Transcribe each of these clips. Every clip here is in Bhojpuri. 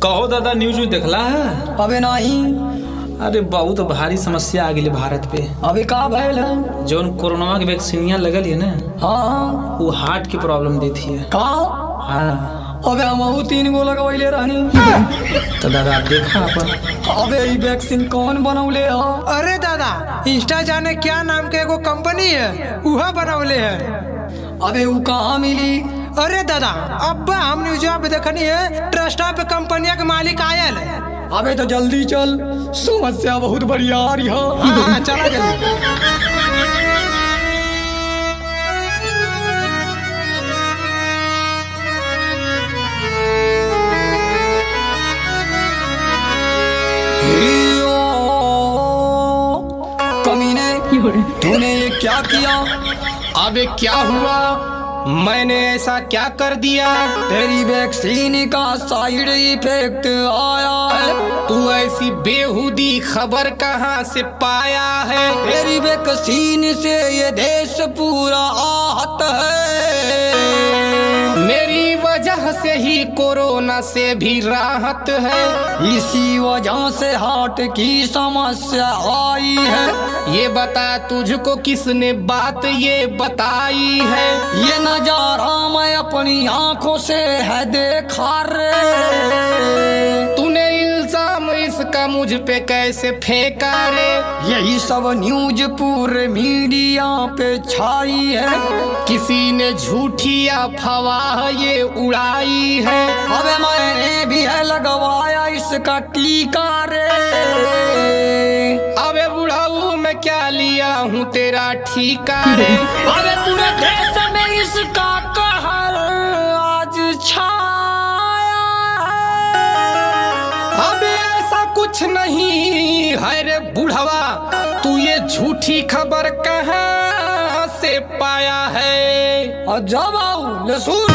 कहो दादा, न्यूज देखला है? अबे नहीं। अरे बहुत भारी समस्या आ गई भारत पे। अबे का भइल है? जौन कोरोना के वैक्सीनिया लगल है ना, हाँ वो हार्ट की प्रॉब्लम देती है। का? हाँ अबे हम 3 गो लगवैले रहनी। तो दादा आप देखा अपन। अबे ई वैक्सीन कौन बनौले है? अरे दादा, इंस्टा जाने क्या नाम के एगो कंपनी है, उहा बनौले है। अबे वो कहाँ मिली? अरे दादा, अब हम न्यूज पे देखनी है, ट्रस्टा पे कंपनिया के मालिक आयल है। अबे तो जल्दी चल, समस्या बहुत बढ़िया आ रही है। हाँ चला जल्दी। कमीने, तूने ये क्या किया? अबे क्या हुआ? मैंने ऐसा क्या कर दिया? तेरी वैक्सीन का साइड इफेक्ट आया है। तू ऐसी बेहुदी खबर कहाँ से पाया है? तेरी वैक्सीन से ये देश पूरा आहत है। मेरी वजह से ही कोरोना से भी राहत है। इसी वजह से हार्ट की समस्या आई है। ये बता, तुझको किसने बात ये बताई है? ये नजारा मैं अपनी आंखों से है देखा रे। तूने इल्जाम इसका मुझ पे कैसे फेंका रे? यही सब न्यूज पूरे मीडिया पे छाई है। किसी ने झूठी अफवाह ये उड़ाई है। अबे मैंने भी है लगवाया इसका टीका रे। अबे बुढ़ाऊ, मैं क्या लिया हूँ तेरा ठीका रे? अबे पूरे देश में इसका कहर आज छाया है। अबे ऐसा कुछ नहीं है रे बुढ़वा, तू ये झूठी खबर कहाँ से पाया है? और जब आओ ले सुन,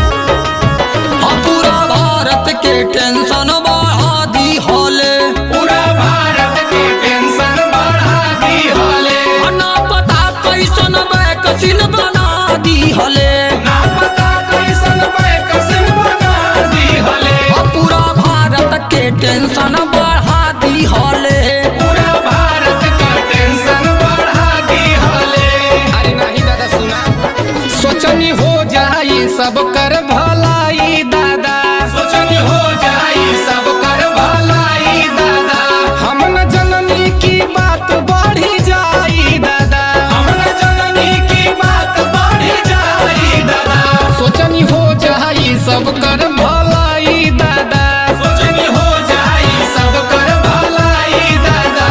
पूरा भारत के टेंशन बढ़ा दी होले। पूरा भारत के टेंशन बढ़ा दी होले। ना पता कैसन वैक्सीन बना दी होले। ना पता कैसन वैक्सीन बना दी होले। पूरा भारत के टेंशन बढ़ा दी होले। पूरा भारत का टेंशन बढ़ा दी होले। अरे नहीं दादा सुना, सोचनी हो जाई सब कर भलाई दादा। सोचनी हो जाई सब कर भलाई दादा। हम न जननी की बात बढ़ी जाई दादा। हम न जननी की बात बढ़ी जाई दादा। सोचनी हो जाई सब कर भलाई दादा। सोचनी हो जाई सब कर भलाई दादा।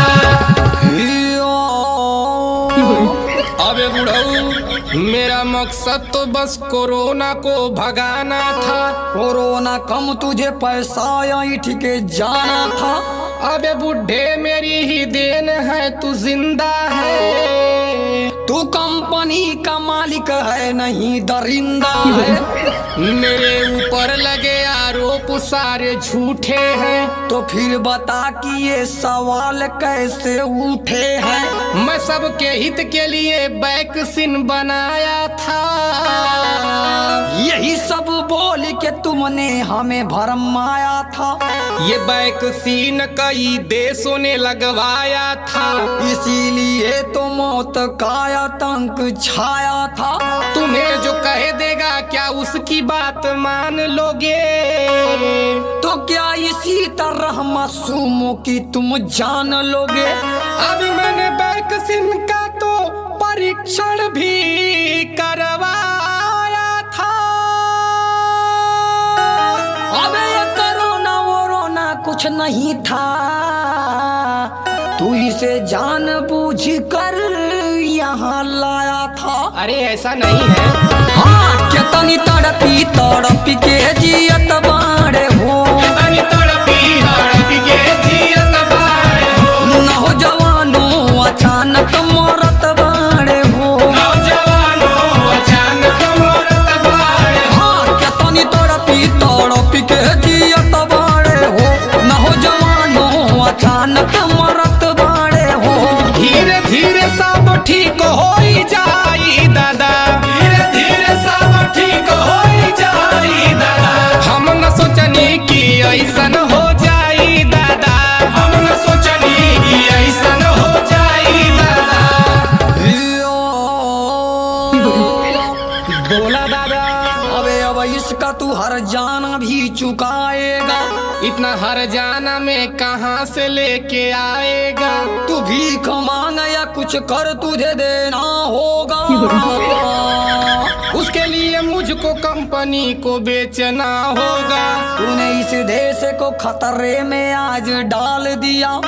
अबे बुढ़ऊ, मेरा मकसद तो बस कोरोना को भगाना था। कोरोना कम तुझे पैसा ऐठ के जाना था। अबे बुढ़े, मेरी ही देन है, तू जिंदा है। तू कंपनी का मालिक है, नहीं दरिंदा है। मेरे ऊपर लगे आरोप सारे झूठे हैं। तो फिर बता कि ये सवाल कैसे उठे हैं? मैं सबके हित के लिए वैक्सीन बनाया था। यही सब बोल के तुमने हमें भरमाया था। ये वैक्सीन कई देशों ने लगवाया था। इसीलिए तो मौत का आतंक छाया था। तुम्हें जो कह देगा क्या उसकी बात मान लोगे? तो क्या इसी तरह मासूमों की तुम जान लोगे? अभी मैंने वैक्सीन का तो परीक्षण भी करवाया था। अबे ये कोरोना वोरोना कुछ नहीं था। तू इसे जानबूझ कर यहाँ लाया था। अरे ऐसा नहीं है। हाँ, कितनी तड़पी तड़पी के जियत बाड़े हो। कितनी तड़पी तड़पी के जियत बाड़े हो। नौजवानों अचानक मरत बाड़े हो। नौजवानों अचानक मरत बाड़े हो। हाँ, कितनी तड़पी तड़पी के जियत बाड़े हो। नौजवानों अचानक मरत बाड़े हो। धीरे धीरे सब ठीक हो जाई दादा। धीरे धीरे सब ठीक हो जाई दादा। हम न सोचनी कि बोला दादा। अबे अब इसका तू हर जाना भी चुकाएगा। इतना हर जाना में कहाँ से लेके आएगा? तू भीख मांग या कुछ कर तुझे देना होगा। उसके लिए मुझको कंपनी को बेचना होगा। तूने इस देश को खतरे में आज डाल दिया।